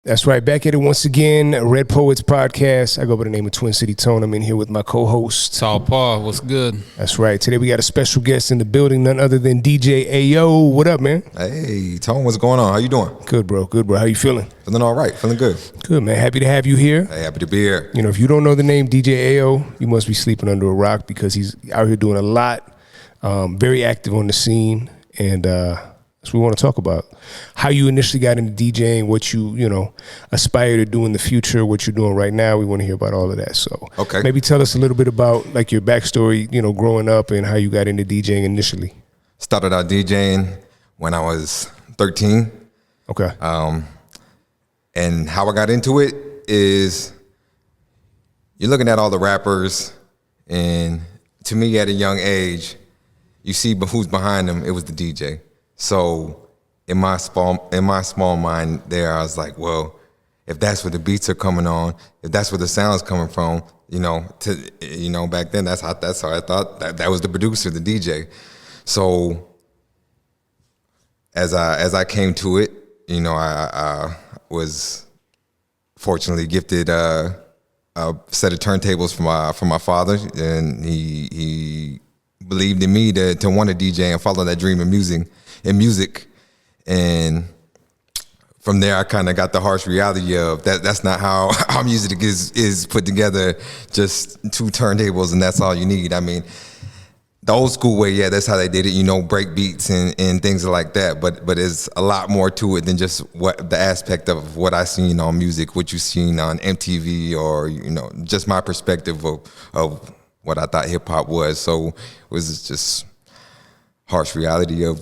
That's right. Back at it once again. Red Poets Podcast. I go by the name of Twin City Tone. I'm in here with my co-host. Tall Paul. What's good? That's right. Today we got a special guest in the building, none other than DJ Ayo. What up, man? Hey, Tone, what's going on? How you doing? Good, bro. Good, bro. How you feeling? Feeling all right. Feeling good. Good, man. Happy to have you here. Hey, happy to be here. You know, if you don't know the name DJ Ayo, you must be sleeping under a rock because he's out here doing a lot, very active on the scene, and that's what we want to talk about. How you initially got into DJing, what you aspire to do in the future, what you're doing right now. We want to hear about all of that. So okay. Maybe tell us a little bit about like your backstory, growing up and how you got into DJing initially. Started out DJing when I was 13. Okay. And how I got into it is you're looking at all the rappers, and to me at a young age, you see who's behind them. It was the DJ. So in my small mind there, I was like, well, if that's where the beats are coming on, if that's where the sound's coming from, back then that's how I thought that was the producer, the DJ. So as I came to it, I was fortunately gifted a set of turntables from my father, and he believed in me to want to DJ and follow that dream of music. And from there I kind of got the harsh reality of that's not how music is put together, just two turntables and that's all you need. I mean, the old school way, yeah, that's how they did it, break beats and things like that, but there's a lot more to it than just what the aspect of what I seen on music, what you seen on MTV, or just my perspective of what I thought hip hop was. So it was just harsh reality of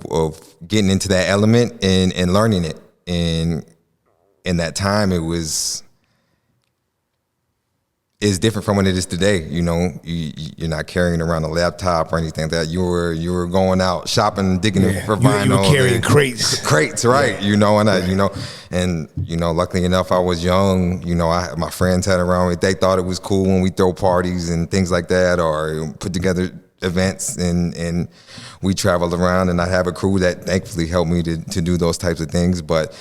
getting into that element and learning it. And in that time, it's different from what it is today. You're not carrying around a laptop or anything like that. You were going out shopping, digging for vinyl. You were carrying crates, right? Yeah. And luckily enough, I was young. My friends had around me. They thought it was cool when we throw parties and things like that, or put together events, and we traveled around, and I have a crew that thankfully helped me to do those types of things. But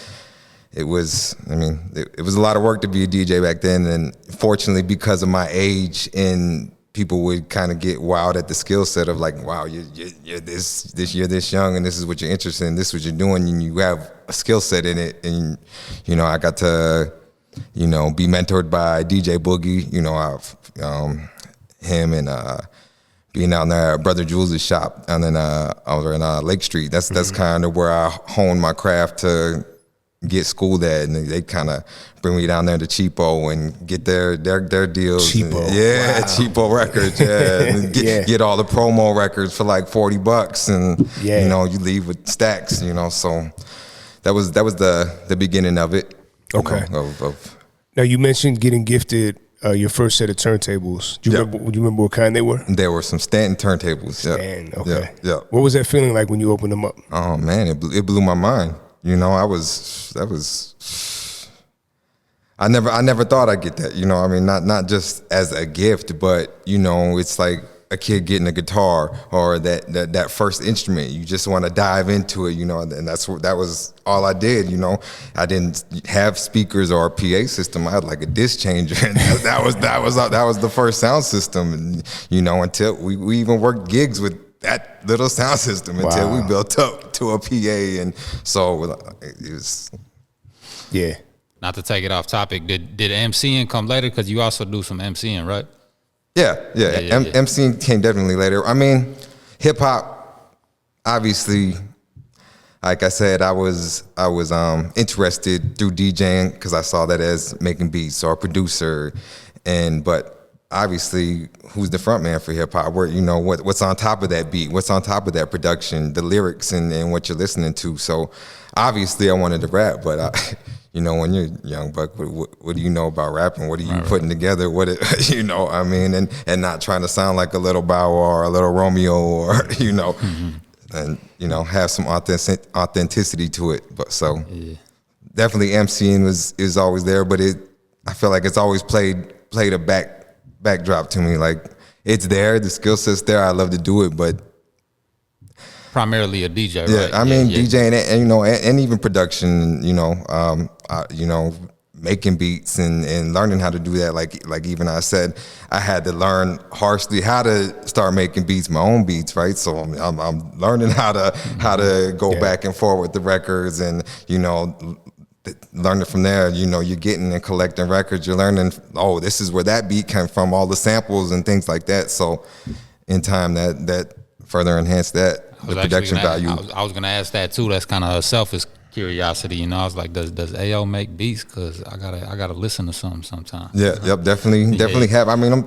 it was a lot of work to be a DJ back then, and fortunately because of my age, and people would kind of get wild at the skill set of like, wow, you're this young, and this is what you're interested in, this is what you're doing, and you have a skill set in it. And I got to be mentored by DJ Boogie, him and being out there at Brother Jules' shop and then over in Lake Street. That's kind of where I honed my craft to get schooled at, and they kind of bring me down there to Cheapo and get their deals. Cheapo, yeah, wow. Cheapo Records, yeah, and get all the promo records for like $40, and you leave with stacks. So that was the beginning of it. Okay. Now you mentioned getting gifted your first set of turntables. Do you remember what kind they were? There were some Stanton turntables. Stanton, okay. Yeah. What was that feeling like when you opened them up? Oh man, it blew my mind. I never thought I'd get that. Not just as a gift, but it's like a kid getting a guitar or that first instrument. You just want to dive into it, and that was all I did. I didn't have speakers or a PA system. I had like a disc changer, and that was the first sound system. And until we even worked gigs with that little sound system until we built up to a PA, and so it was. Yeah. Not to take it off topic, did MCing come later? Because you also do some MCing, right? Yeah. MCing came definitely later. I mean, hip hop, obviously, like I said, I was interested through DJing because I saw that as making beats or a producer, but obviously, who's the front man for hip hop? Where what's on top of that beat, what's on top of that production, the lyrics and what you're listening to. So obviously, I wanted to rap, but when you're young buck, what do you know about rapping? What are you putting together? And not trying to sound like a little Bow or a little Romeo or and have some authenticity to it. But definitely MCing is always there, but I feel like it's always played a backdrop to me. Like it's there, the skill set's there. I love to do it, but primarily a DJ, yeah, right? I mean DJing and and even production. making beats and learning how to do that. Like even I said, I had to learn harshly how to start making beats, my own beats, right? So I'm learning how to go back and forth with the records, and learning from there. You're getting and collecting records. You're learning, oh, this is where that beat came from, all the samples and things like that. So in time, that further enhanced that, the production value. I was gonna ask that too. That's kind of a selfish curiosity, I was like, does AO make beats? Because I gotta listen to something sometime. Yeah, yep, definitely have. I mean,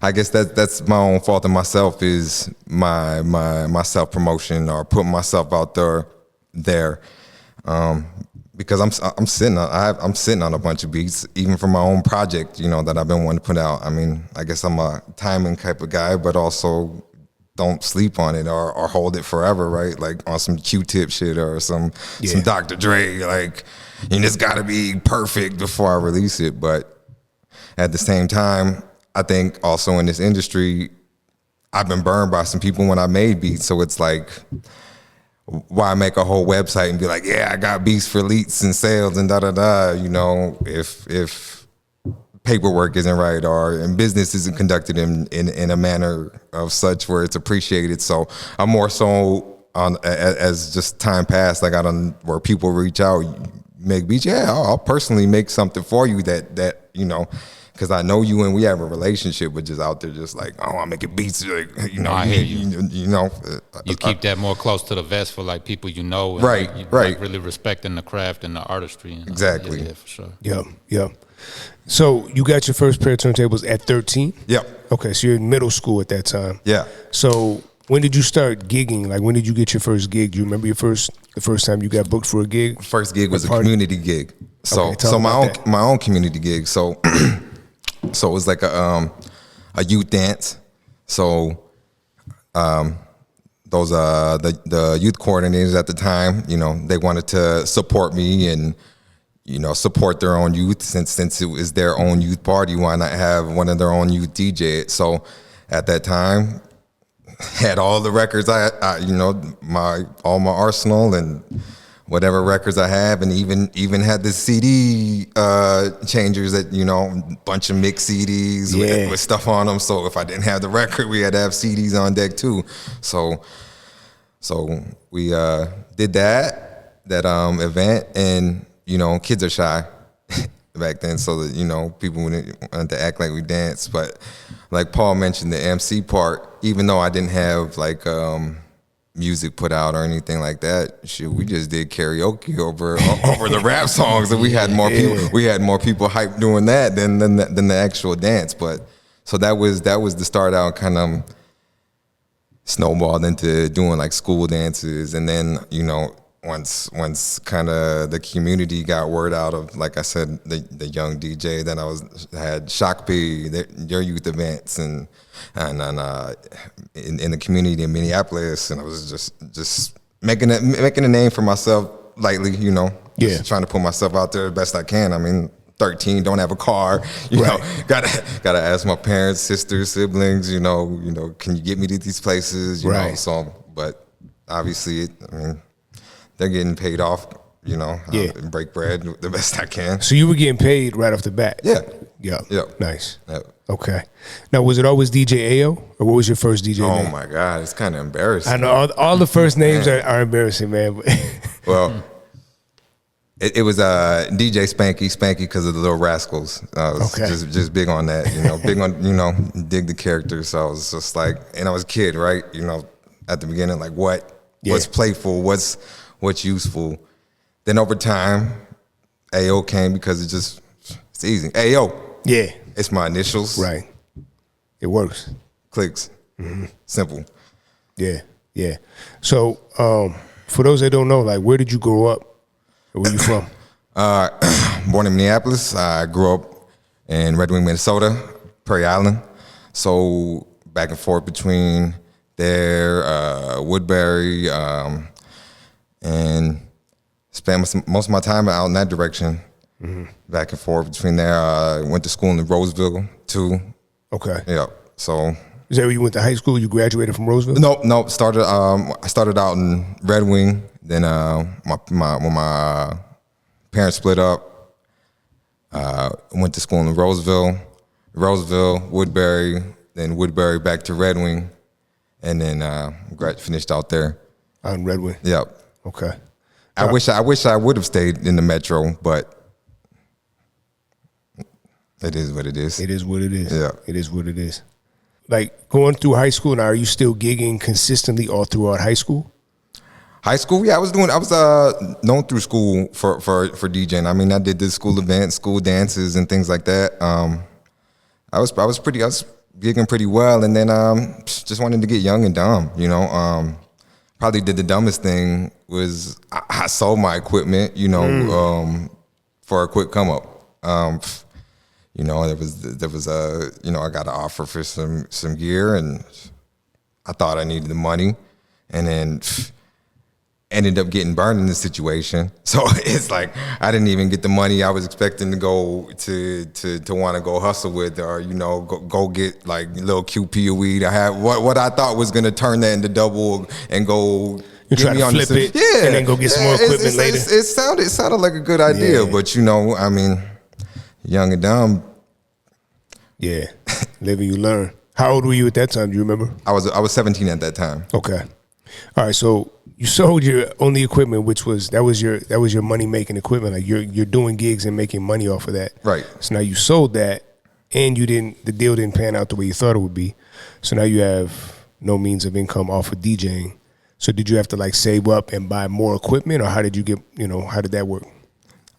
I guess that's my own fault in myself, is my self promotion or putting myself out there. Because I'm sitting on a bunch of beats, even from my own project, that I've been wanting to put out. I mean, I guess I'm a timing type of guy, but also don't sleep on it or hold it forever, right? Like on some Q-tip shit or some Dr. Dre, like, it's got to be perfect before I release it. But at the same time, I think also in this industry, I've been burned by some people when I made beats. So it's like, why make a whole website and be like, yeah, I got beats for leaks and sales and da-da-da, if paperwork isn't right and business isn't conducted in a manner of such where it's appreciated. So I'm more so on, as just time passed, like where people reach out, make beats. Yeah, I'll personally make something for you that because I know you and we have a relationship, but just out there just like, oh, I'm making beats. Like, I hear you. You keep that more close to the vest for like people and right. Like really respecting the craft and the artistry. Exactly. Yeah, for sure. Yeah. So you got your first pair of turntables at 13? Yep. Okay, so you're in middle school at that time. Yeah. So when did you start gigging? Like, when did you get your first gig? Do you remember the first time you got booked for a gig? First gig was a community gig. So my own community gig. So it was like a youth dance. So those the youth coordinators at the time, they wanted to support me and support their own youth, since it was their own youth party. Why not have one of their own youth DJ it? So at that time, had all the records I all my arsenal and whatever records I have, and even had the CD changers that bunch of mix CDs with stuff on them. So if I didn't have the record, we had to have CDs on deck too. So we did that event, and kids are shy back then, so that people wouldn't want to act like we danced. But like Paul mentioned, the MC part, even though I didn't have like music put out or anything like that, shit, we just did karaoke over the rap songs, and we had more people hyped doing that than the actual dance. But so that was the start out, kind of snowballed into doing like school dances, and then once kind of the community got word out of, like I said, the young DJ, then I had Shock P, your youth events, and in the community in Minneapolis, and I was just making a name for myself lightly, just trying to put myself out there the best I can. I mean, 13, don't have a car, gotta ask my parents, sisters, siblings, can you get me to these places, know? So, but obviously, they're getting paid off, and break bread the best I can. So you were getting paid right off the bat? Yeah. Nice. Yep. Okay. Now, was it always DJ AO, or what was your first DJ name? Oh my God, it's kind of embarrassing. I know all the first names are embarrassing, man. Well, it was DJ Spanky because of the Little Rascals. I was just big on that, big on dig the characters. So I was just like, and I was a kid, right? At the beginning, like what's playful, what's useful. Then over time, AO came because it's easy. AO. Yeah. It's my initials. Right. It works. Clicks. Mm-hmm. Simple. Yeah. So for those that don't know, like, where did you grow up? Or where you from? Born in Minneapolis. I grew up in Red Wing, Minnesota, Prairie Island. So back and forth between there, Woodbury, and spent most of my time out in that direction. Mm-hmm. Back and forth between there. I went to school in Roseville too. Okay. Yeah. So is that where you went to high school? You graduated from Roseville? No. I started out in Red Wing. Then when my parents split up, Went to school in Roseville, Woodbury, then Woodbury back to Red Wing, and then finished out there. Out in Red Wing? Yep. Okay. I wish I would have stayed in the Metro, but it is what it is. It is what it is. Yeah. It is what it is. Like, going through high school now, are you still gigging consistently all throughout high school? High school, yeah, I was known through school for DJing. I mean, I did the school events, school dances, and things like that. I was gigging pretty well, and then just wanted to get young and dumb, you know. Probably did the dumbest thing was I sold my equipment, you know, for a quick come up. You know, there was a you know, I got an offer for some gear, and I thought I needed the money, and then ended up getting burned in this situation. So it's like I didn't even get the money I was expecting to go to want to go hustle with, or you know, go get like a little QP of weed. I had what I thought was gonna turn that into double and go. You try to flip it, yeah, and then go get some more equipment later. It sounded like a good idea, but you know, I mean, young and dumb. Yeah, live and you learn. How old were you at that time? Do you remember? I was 17 at that time. Okay, all right. So you sold your only equipment, which was that was your money making equipment. Like you're doing gigs and making money off of that. Right. So now you sold that, and the deal didn't pan out the way you thought it would be. So now you have no means of income off of DJing. So did you have to like save up and buy more equipment, or how did you get, you know, how did that work?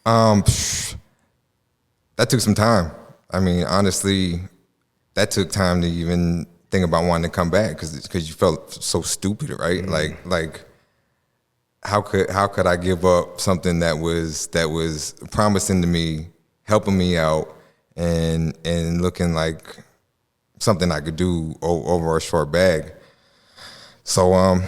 That took some time. I mean, honestly, that took time to even think about wanting to come back because you felt so stupid, right? Mm-hmm. Like how could I give up something that was promising to me, helping me out, and looking like something I could do over a short bag. So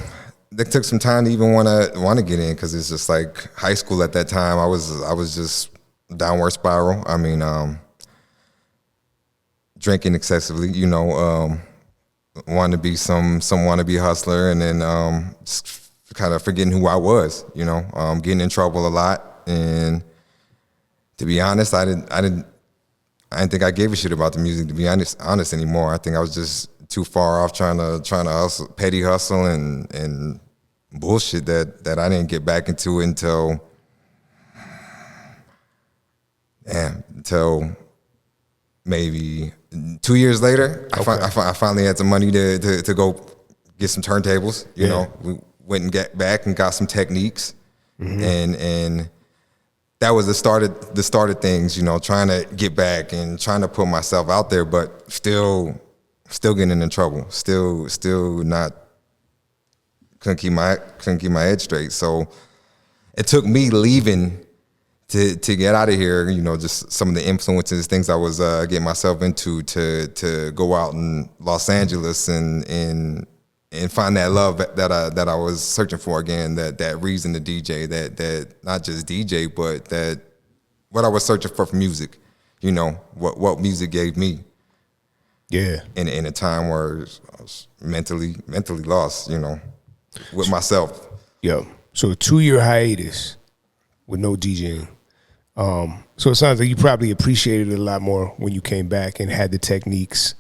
it took some time to even want to get in, because it's just like high school at that time. I was just downward spiral. I mean, drinking excessively, you know, wanting to be some wannabe hustler, and then just kind of forgetting who I was, you know, getting in trouble a lot. And to be honest, I didn't think I gave a shit about the music, to be honest anymore. I think I was just too far off trying to hustle, petty hustle and bullshit that I didn't get back into until maybe 2 years later. Okay. I finally had some money to go get some turntables. You know, we went and got back and got some techniques, and that was the start of things. You know, trying to get back and trying to put myself out there, but still getting in trouble. Still not couldn't keep my head straight. So it took me leaving to get out of here, you know, just some of the influences, things I was getting myself into, to go out in Los Angeles and find that love that I was searching for again, that reason to DJ, that not just DJ, but that what I was searching for music, you know, what music gave me. Yeah. In a time where I was mentally lost, you know, with myself. Yeah. So a 2-year hiatus with no DJing. So it sounds like you probably appreciated it a lot more when you came back and had the techniques.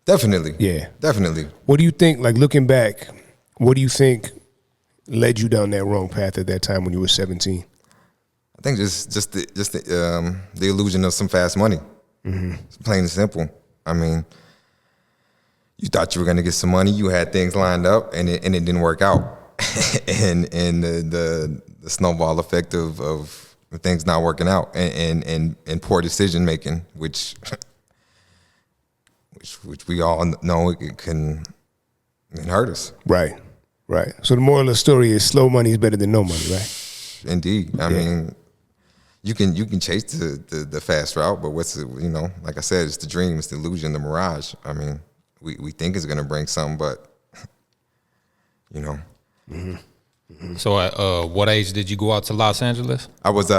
Definitely. Yeah. Definitely. What do you think, like looking back, what do you think led you down that wrong path at that time when you were 17? I think just the illusion of some fast money. It's plain and simple. I mean, you thought you were going to get some money, you had things lined up, and it didn't work out. and the snowball effect of things not working out, and poor decision making, which we all know it can hurt us. Right. So the moral of the story is slow money is better than no money, right? Indeed. I mean, you can chase the fast route, but what's it, you know, like I said, it's the dream, it's the illusion, the mirage. I mean, we think it's gonna bring something, but you know. So at what age did you go out to Los Angeles? I was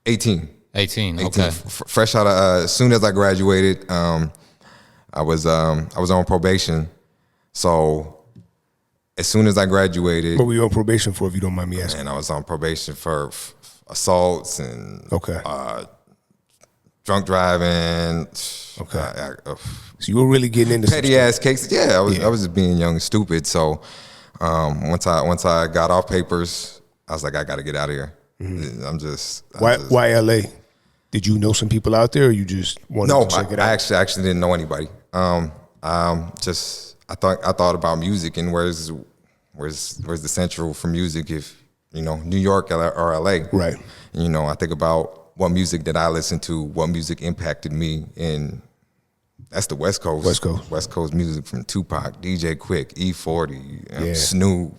18. 18. Okay. Fresh out of as soon as I graduated, I was on probation. So as soon as I graduated, what were you on probation for, if you don't mind me asking? And I was on probation for assaults and Okay. Drunk driving. Okay. So you were really getting into petty ass cases. Yeah, I was just being young and stupid. So once I got off papers, I was like, I got to get out of here. Why LA? Did you know some people out there, or you just wanted to check it out? I actually didn't know anybody. I thought about music and where's the central for music, if New York or LA. Right. I think about what music that I listened to, what music impacted me, and that's the West Coast. West Coast music from Tupac, DJ Quick, E40, Snoop,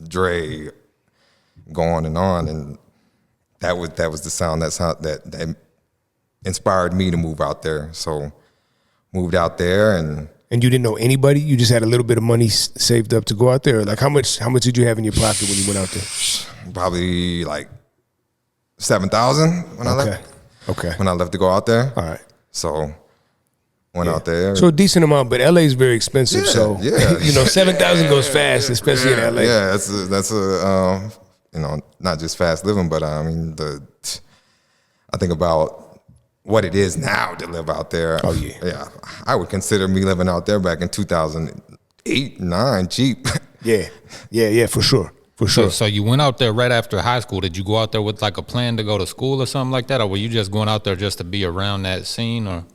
Dre, go on, and that was the sound that inspired me to move out there. So moved out there, and you didn't know anybody. You just had a little bit of money saved up to go out there. Like how much did you have in your pocket when you went out there? Probably like 7,000 when I left. Okay. When I left to go out there. All right. So went out there. So a decent amount, but LA is very expensive. So 7,000 goes fast, especially in LA. Yeah, that's a not just fast living, but I mean I think about what it is now to live out there. Oh yeah. Yeah, I would consider me living out there back in 2008, 9 cheap. Yeah, for sure. So you went out there right after high school. Did you go out there with like a plan to go to school or something like that, or were you just going out there just to be around that scene? Or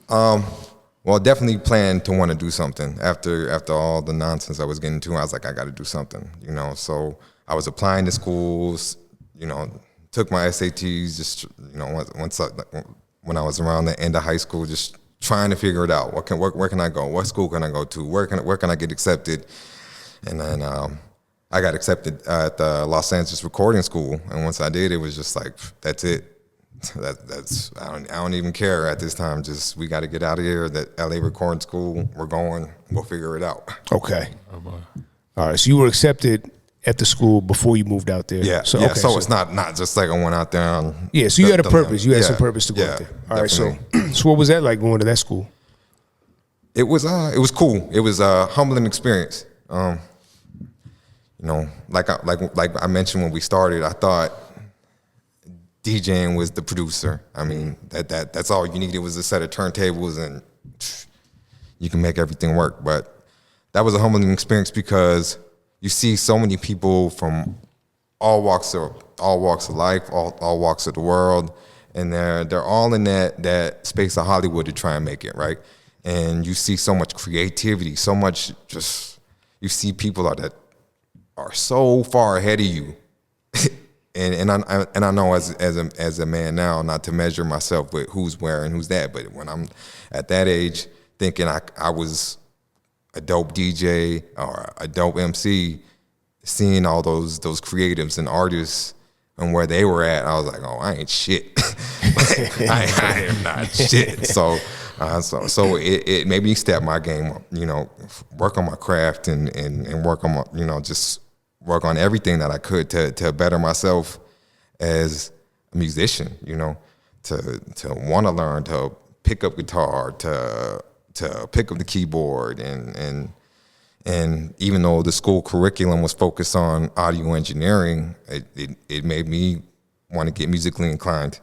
well, definitely planned to want to do something after all the nonsense I was getting into. I was like, I got to do something, So I was applying to schools, took my SATs, just when I was around the end of high school, just trying to figure it out. Where can I go? What school can I go to? Where can I get accepted? And then I got accepted at the Los Angeles Recording School, and once I did, it was just like, that's it. I don't even care at this time. Just we got to get out of here. That LA Recording School, we're going. We'll figure it out. Okay. All right. So you were accepted at the school before you moved out there. Yeah. So it's not just like I went out there. So you had a purpose. You had some purpose to go out there. All right. So what was that like going to that school? It was cool. It was a humbling experience. Like I mentioned when we started, I thought DJing was the producer. I mean, that's all you needed was a set of turntables and you can make everything work. But that was a humbling experience because you see so many people from all walks of life, all walks of the world, and they're all in that space of Hollywood to try and make it, right? And you see so much creativity, so much you see people that are so far ahead of you. And I know as a man now, not to measure myself with who's where and who's that, but when I'm at that age thinking I was a dope DJ or a dope MC, seeing all those creatives and artists and where they were at, I was like, oh, I ain't shit. I am not shit. So it made me step my game up, work on my craft and work on my, just work on everything that I could to better myself as a musician, to want to learn, to pick up guitar, to pick up the keyboard and even though the school curriculum was focused on audio engineering, it made me want to get musically inclined.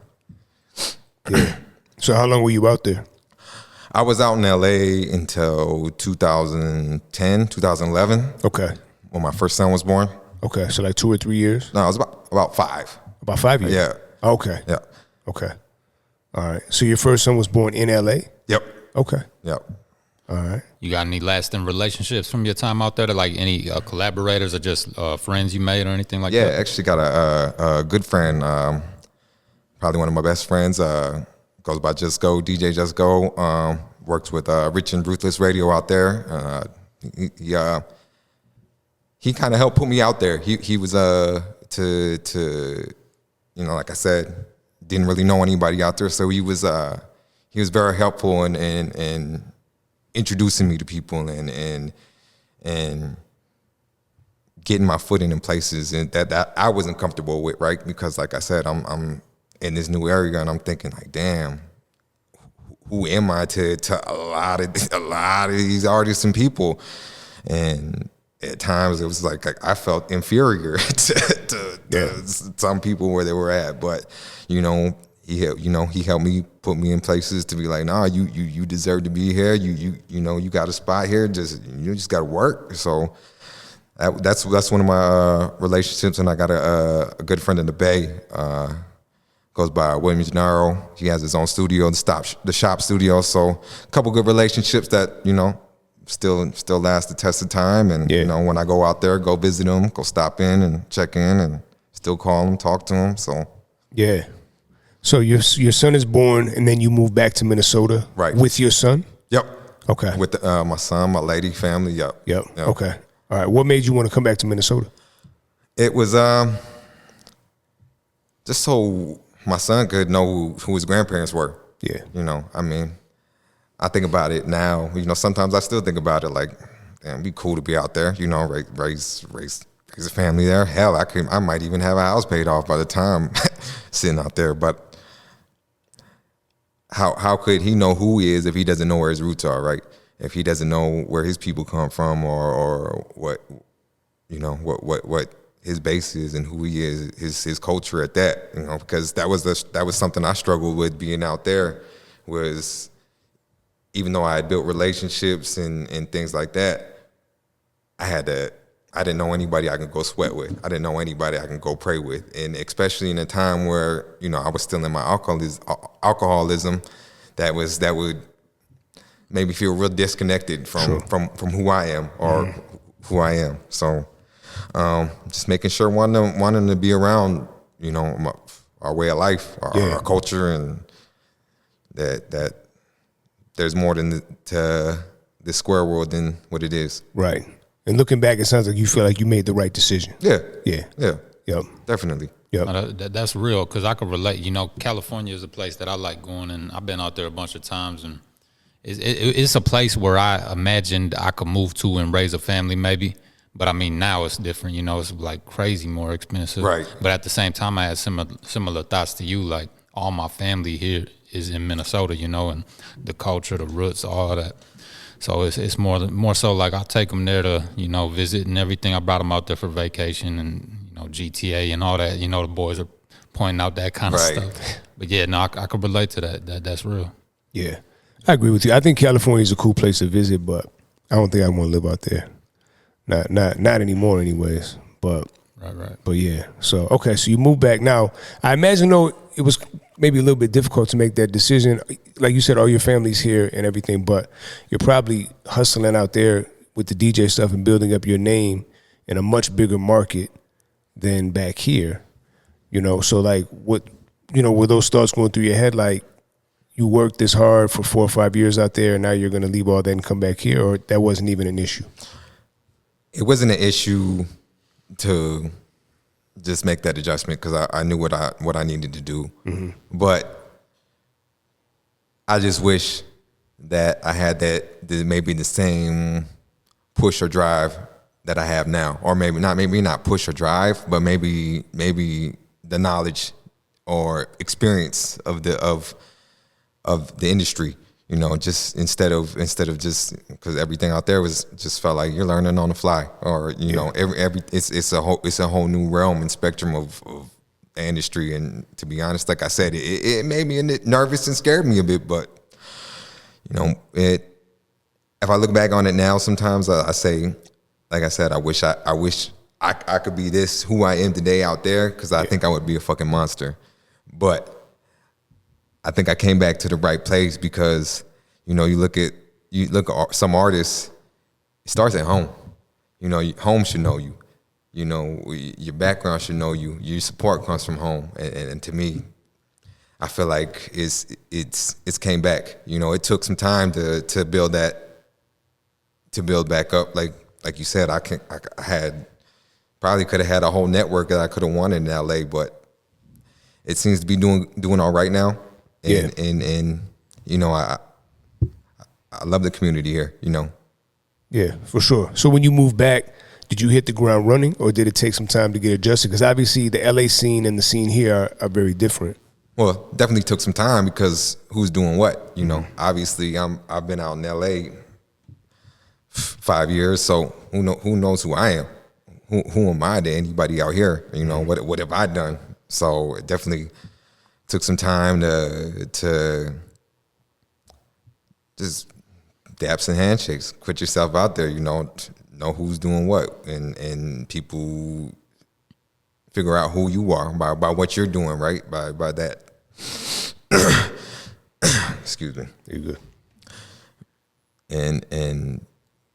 Yeah. So how long were you out there? I was out in LA until 2010, 2011. Okay. When my first son was born. Okay, so like 2 or 3 years? No, it was about 5. About 5 years? Yeah. Okay. Yeah. Okay. All right. So your first son was born in LA? Yep. Okay. Yep. All right. You got any lasting relationships from your time out there? To like any collaborators or just friends you made or anything like that? Yeah, actually got a good friend, probably one of my best friends, goes by Just Go, DJ Just Go, works with Rich and Ruthless Radio out there. He kind of helped put me out there. He was like I said, didn't really know anybody out there, so he was very helpful in introducing me to people and getting my footing in places and that I wasn't comfortable with, right? Because like I said, I'm in this new area and I'm thinking like, damn, who am I to a lot of these artists and people? And at times it was like I felt inferior to some people where they were at, but he helped me, put me in places to be like, nah, you deserve to be here. You got a spot here. You just got to work. So that's one of my relationships, and I got a good friend in the Bay. Goes by William Gennaro. He has his own studio, the shop studio. So a couple good relationships that still last the test of time. And when I go out there, go visit them, go stop in and check in, and still call them, talk to them. So yeah. So your son is born, and then you move back to Minnesota, right? With your son? Yep. Okay. With my son, my lady, family. Yep. Okay. All right. What made you want to come back to Minnesota? It was just so my son could know who his grandparents were. Yeah. I mean, I think about it now. Sometimes I still think about it like, damn, it'd be cool to be out there. Raise a family there. Hell, I might even have a house paid off by the time sitting out there. But how could he know who he is if he doesn't know where his roots are, right? If he doesn't know where his people come from, or what his base is and who he is, his culture at that, because that was something I struggled with being out there, was even though I had built relationships and things like that, I didn't know anybody I could go sweat with. I didn't know anybody I can go pray with. And especially in a time where, I was still in my alcoholism, that would make me feel real disconnected from who I am or who I am. So just making sure wanting to be around, our way of life, our culture, and that there's more than to the square world than what it is. Right. And looking back, it sounds like you feel like you made the right decision. Yeah. Yep. Definitely. Yep. That's real, because I could relate. California is a place that I like going, and I've been out there a bunch of times, and it's a place where I imagined I could move to and raise a family maybe. But I mean, now it's different, it's like crazy more expensive. Right. But at the same time, I had similar thoughts to you. Like, all my family here is in Minnesota, and the culture, the roots, all that. So it's more so like I take them there to, visit and everything. I brought them out there for vacation and, GTA and all that. The boys are pointing out that kind of stuff. But yeah, no, I could relate to that. That's real. Yeah, I agree with you. I think California is a cool place to visit, but I don't think I want to live out there. Not anymore, anyways. But right. But yeah. So okay. So you moved back. Now I imagine though it was maybe a little bit difficult to make that decision. Like you said, all your family's here and everything, but you're probably hustling out there with the DJ stuff and building up your name in a much bigger market than back here. So like what were those thoughts going through your head? Like, you worked this hard for 4 or 5 years out there, and now you're going to leave all that and come back here, or that wasn't even an issue? It wasn't an issue to just make that adjustment, because I knew what I needed to do. Mm-hmm. But I just wish that I had maybe the same push or drive that I have now, or maybe not push or drive, but maybe the knowledge or experience of the industry. Just instead of just, because everything out there just felt like you're learning on the fly, or it's a whole new realm and spectrum of the industry. And to be honest, like I said, it made me nervous and scared me a bit. But if I look back on it now, sometimes I say, like I said, I wish I could be who I am today out there, because I think I would be a fucking monster. But I think I came back to the right place, because you look at some artists, it starts at home. Home should know you. Your background should know you. Your support comes from home, and to me, I feel like it's came back. It took some time to build back up. Like you said, I probably could have had a whole network that I could have wanted in LA, but it seems to be doing all right now. And I love the community here, Yeah, for sure. So when you moved back, did you hit the ground running, or did it take some time to get adjusted? Because obviously the LA scene and the scene here are very different. Well, definitely took some time, because who's doing what? Obviously I've been out in LA 5 years. So who knows who I am? Who am I to anybody out here? You know, what have I done? So it definitely took some time to just daps and handshakes. Put yourself out there. You know who's doing what, and people figure out who you are by what you're doing, right? By that. Excuse me. You're good. And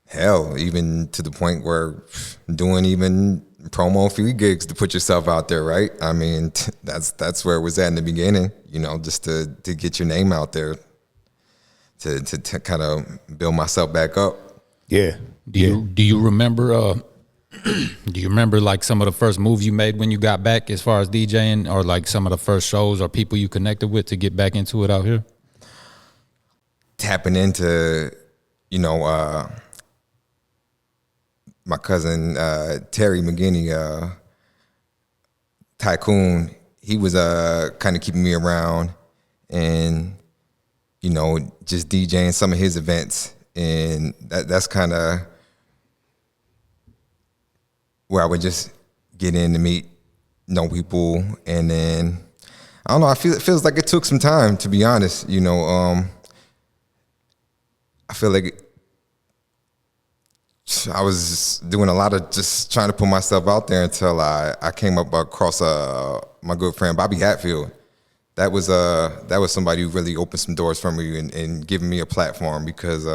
hell, even to the point where doing even promo free gigs to put yourself out there, right? I mean, that's where it was at in the beginning, you know, just to get your name out there, to kind of build myself back up. Yeah. Do you remember? Do you remember like some of the first moves you made when you got back, as far as DJing, or like some of the first shows or people you connected with to get back into it out here? Tapping into, you know, my cousin Terry McGinney, Tycoon, he was kind of keeping me around, and you know, just DJing some of his events, and that's kind of where I would just get in to know people, and then I don't know. It feels like it took some time, to be honest. You know, I feel like I was doing a lot of just trying to put myself out there until I came up across my good friend Bobby Hatfield. That was somebody who really opened some doors for me and giving me a platform, because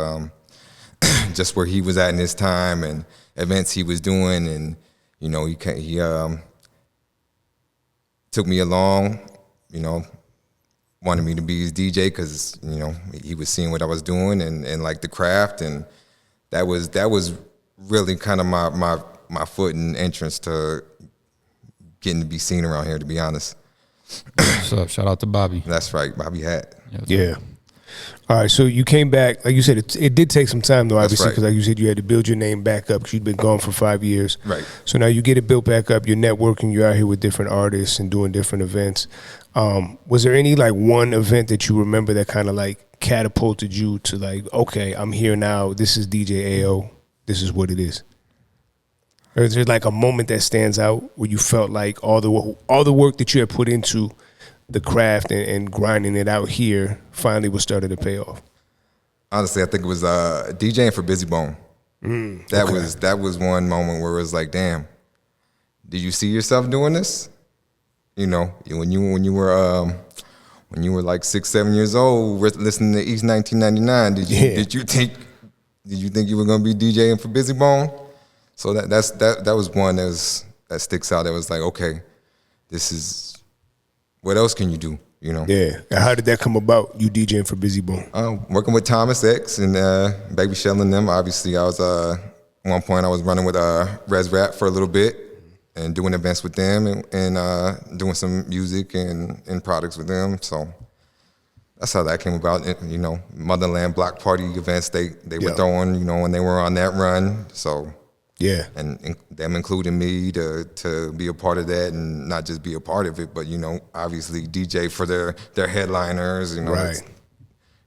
just where he was at in his time and events he was doing, and you know, he took me along, you know, wanted me to be his DJ because, you know, he was seeing what I was doing and like the craft, and that was really kind of my foot and entrance to getting to be seen around here, to be honest. What's up? Shout out to Bobby. That's right, Bobby Hat. Yeah. All right, so you came back. Like you said, it did take some time, though, obviously, because right. like you said, you had to build your name back up because you'd been gone for 5 years. Right. So now you get it built back up. You're networking. You're out here with different artists and doing different events. Was there any, like, one event that you remember that kind of, like, catapulted you to, like, okay, I'm here now. This is DJ AO. This is what it is? Or is there, like, a moment that stands out where you felt like all the work that you had put into the craft and grinding it out here finally was starting to pay off? Honestly, I think it was DJing for Busy Bone. That was one moment where it was like, damn, did you see yourself doing this? You know, when you were like 6-7 years old, listening to East 1999, did you think you were gonna be DJing for Busy Bone? So that was one that sticks out. That was like, okay, this is, what else can you do? You know? Yeah. And how did that come about, you DJing for Busy Bone? Working with Thomas X and Baby Shell and them. Obviously, I was at one point I was running with Res Rap for a little bit and doing events with them and doing some music and products with them. So that's how that came about. You know, Motherland Block Party events they were throwing, you know, when they were on that run. So yeah, and them including me to be a part of that, and not just be a part of it, but, you know, obviously DJ for their headliners. You know, right.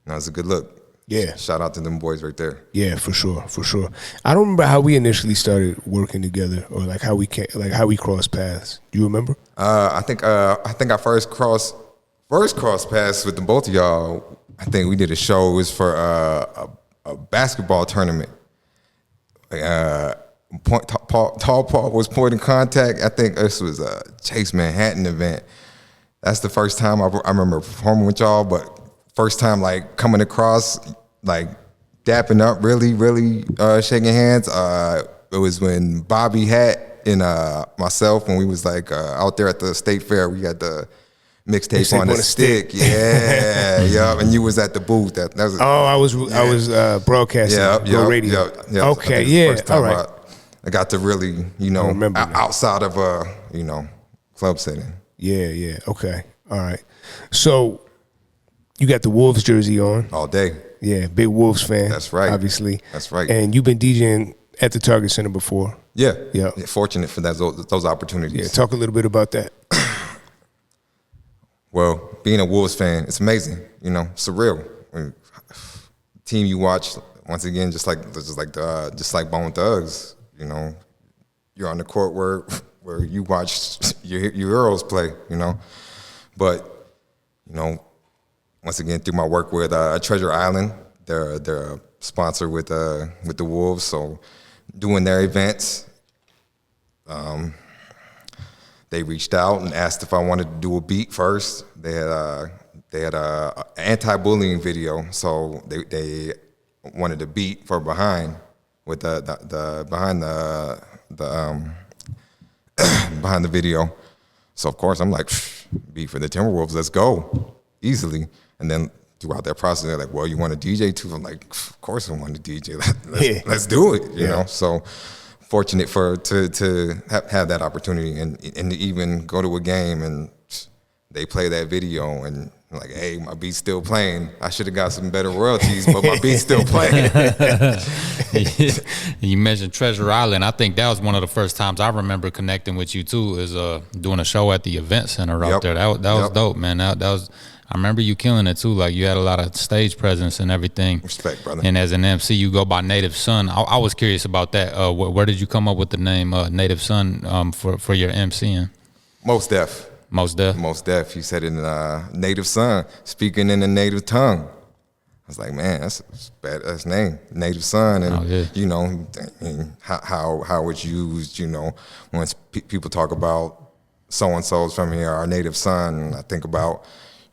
It's a good look. Yeah. Shout out to them boys right there. Yeah, for sure. I don't remember how we initially started working together, or like how we crossed paths. Do you remember? I think I first crossed paths with the both of y'all. I think we did a show. It was for a basketball tournament. Tall Paul was point in contact. I think this was a Chase Manhattan event. That's the first time I remember performing with y'all, but first time like coming across, like dapping up, really, really shaking hands. It was when Bobby Hat and myself, when we was like out there at the state fair, we had the mixtape on the stick. Yeah, yeah. And you was at the booth. That was. I was broadcasting. Go radio. Yeah. Okay. Yeah. All right. I got to really, you know, outside of you know, club setting. Yeah. Okay. All right. So you got the Wolves jersey on all day. Yeah, big Wolves fan. That's right. Obviously. That's right. And you've been DJing at the Target Center before. Yeah. Yeah. Fortunate for those opportunities. Yeah. Talk a little bit about that. Well, being a Wolves fan, it's amazing. You know, surreal. Team you watch once again, just like Bone Thugs, you know, you're on the court where you watch your heroes play, you know. But, you know, once again, through my work with Treasure Island, they're a sponsor with the Wolves, so doing their events, they reached out and asked if I wanted to do a beat first. They had a anti-bullying video, so they wanted a beat for behind with the behind the video. So of course I'm like, beat for the Timberwolves, let's go easily. And then throughout that process, they're like, well, you want to DJ too? I'm like, of course I want to DJ. Let's do it, you know. So fortunate to have that opportunity and to even go to a game and they play that video and like, hey, my beat's still playing. I should have got some better royalties, but my beat's still playing. You mentioned Treasure Island. I think that was one of the first times I remember connecting with you too, is doing a show at the event center out there. That was dope, man. That was. I remember you killing it too. Like you had a lot of stage presence and everything. Respect, brother. And as an MC, you go by Native Son. I was curious about that. Where did you come up with the name Native Son for your MCing? Most Def. Most Def? Most Def. He said in Native Son, speaking in the native tongue. I was like, man, that's a badass name, Native Son. And, you know, how it's used, you know, when people talk about so-and-so's from here, our native son, I think about,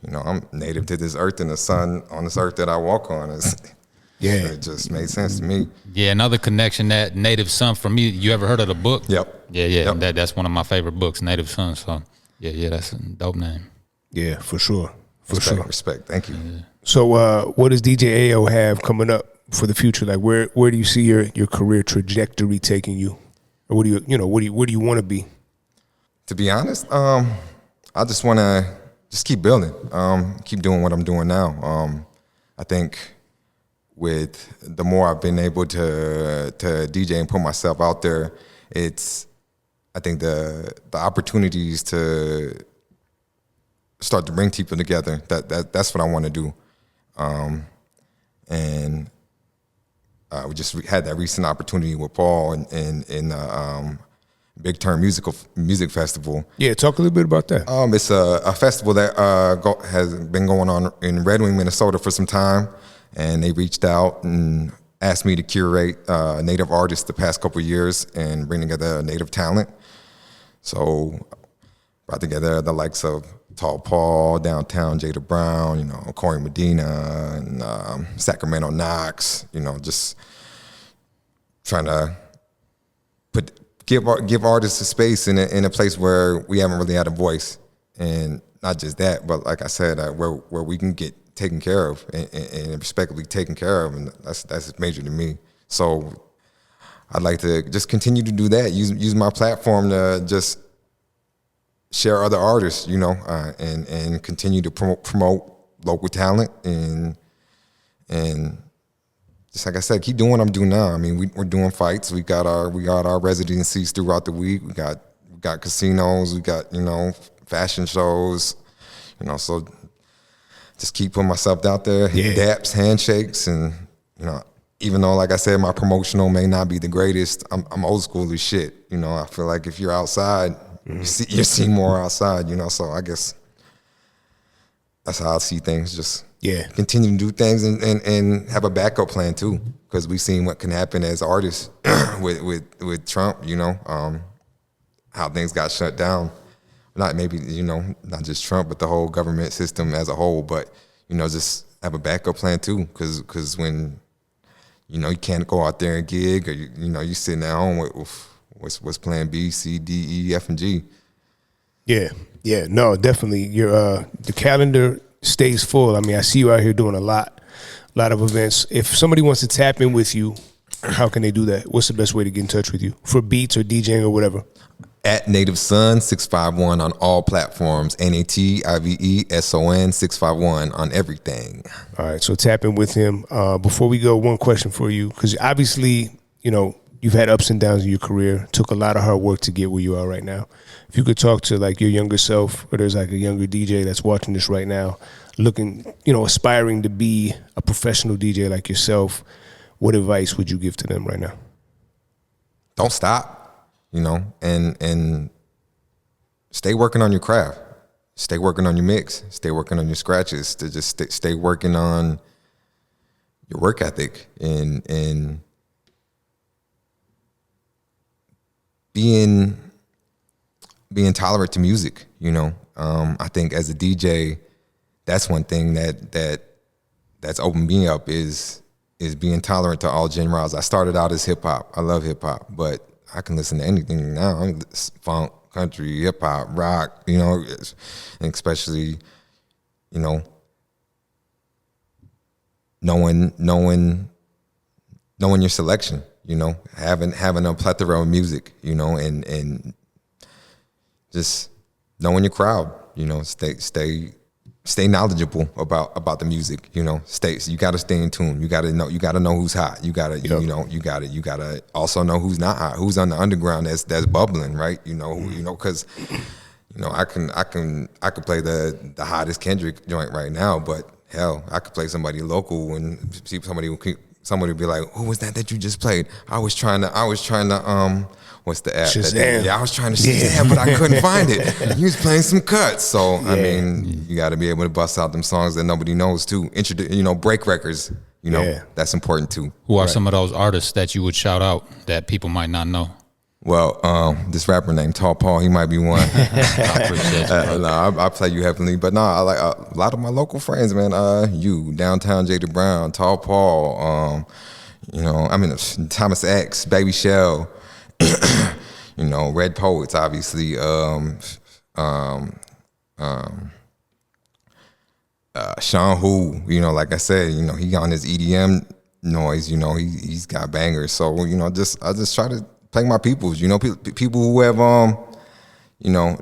you know, I'm native to this earth and the sun on this earth that I walk on. It just made sense to me. Yeah, another connection, that Native Son, for me, you ever heard of the book? Yep. Yeah. Yep. That's one of my favorite books, Native Son. So, yeah, that's a dope name. Yeah, for sure. Respect. Thank you. Yeah. So what does DJ AO have coming up for the future? Like where do you see your career trajectory taking you? Or where do you want to be? To be honest, I just want to just keep building, keep doing what I'm doing now. I think with the more I've been able to DJ and put myself out there, I think the opportunities to start to bring people together, that's what I want to do. And we just had that recent opportunity with Paul in Big Turn Music Festival. Yeah, talk a little bit about that. It's a festival that has been going on in Red Wing, Minnesota for some time, and they reached out and asked me to curate Native artists the past couple of years and bring together Native talent. So brought together the likes of Tall Paul, Downtown Jada Brown, you know, Corey Medina, and Sacramento Knox, you know, just trying to give artists a space in a place where we haven't really had a voice. And not just that, but like I said, where we can get taken care of and respectfully taken care of, and that's major to me. So I'd like to just continue to do that, use my platform to just share other artists, you know, and continue to promote local talent and just like I said, keep doing what I'm doing now. I mean, we're doing fights. We got our residencies throughout the week. We got casinos. We got, you know, fashion shows. You know, so just keep putting myself out there. Hit daps, handshakes, and you know, even though, like I said, my promotional may not be the greatest, I'm old school as shit. You know, I feel like if you're outside, you're seeing more outside. You know, so I guess that's how I see things. Just continue to do things and have a backup plan too, because we've seen what can happen as artists with Trump. You know, how things got shut down. Not maybe, you know, not just Trump, but the whole government system as a whole. But you know, just have a backup plan too, because when you know you can't go out there and gig, or you know you sitting at home with what's plan B, C, D, E, F, and G. Yeah, no, definitely. Your the calendar stays full. I mean, I see you out here doing a lot of events. If somebody wants to tap in with you, how can they do that? What's the best way to get in touch with you for beats or DJing or whatever? At Native Son 651 on all platforms. NATIVESON 651 on everything. All right, so tap in with him. Before we go, one question for you, because obviously, you know, you've had ups and downs in your career. Took a lot of hard work to get where you are right now. If you could talk to like your younger self, or there's like a younger DJ that's watching this right now, looking, you know, aspiring to be a professional DJ like yourself, what advice would you give to them right now? Don't stop, and stay working on your craft. Stay working on your mix. Stay working on your scratches. To just stay working on your work ethic and being tolerant to music. I think as a DJ, that's one thing that's opened me up is being tolerant to all genres. I started out as hip hop. I love hip hop, but I can listen to anything now. I'm funk, country, hip hop, rock, and especially, knowing your selection, having a plethora of music, and just knowing your crowd, stay knowledgeable about the music, you gotta stay in tune. You gotta know who's hot. You gotta, you gotta also know who's not hot, who's on the underground that's bubbling, right? Cause, I could play the hottest Kendrick joint right now, but hell, I could play somebody local and somebody would be like, who was that you just played? I was trying to what's the app? Shazam. I was trying to Shazam, but I couldn't find it. You was playing some cuts. So, I mean, you got to be able to bust out them songs that nobody knows too. Break records, that's important too. Who are some of those artists that you would shout out that people might not know? Well, this rapper named Tall Paul, he might be one. I appreciate you. No, I play you heavily, but no, I like a lot of my local friends, man. You, Downtown Jada Brown, Tall Paul, Thomas X, Baby Shell, Red Poets, obviously. Sean Hu, like I said, he on his EDM noise, he's got bangers. So, I just try to play my peoples, people who have,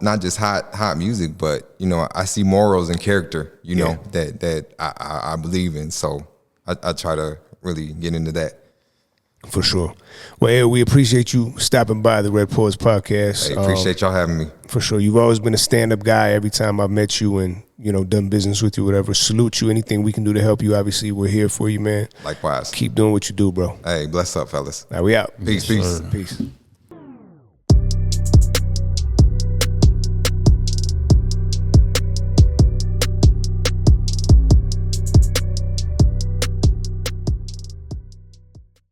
not just hot music, but, I see morals and character, that I believe in. So I try to really get into that. For sure. Well, Ed, we appreciate you stopping by the Red Poets Podcast. Hey, appreciate y'all having me. For sure. You've always been a stand-up guy every time I've met you and, done business with you, whatever. Salute you. Anything we can do to help you, obviously, we're here for you, man. Likewise. Keep doing what you do, bro. Hey, bless up, fellas. All right, we out. Peace. Peace.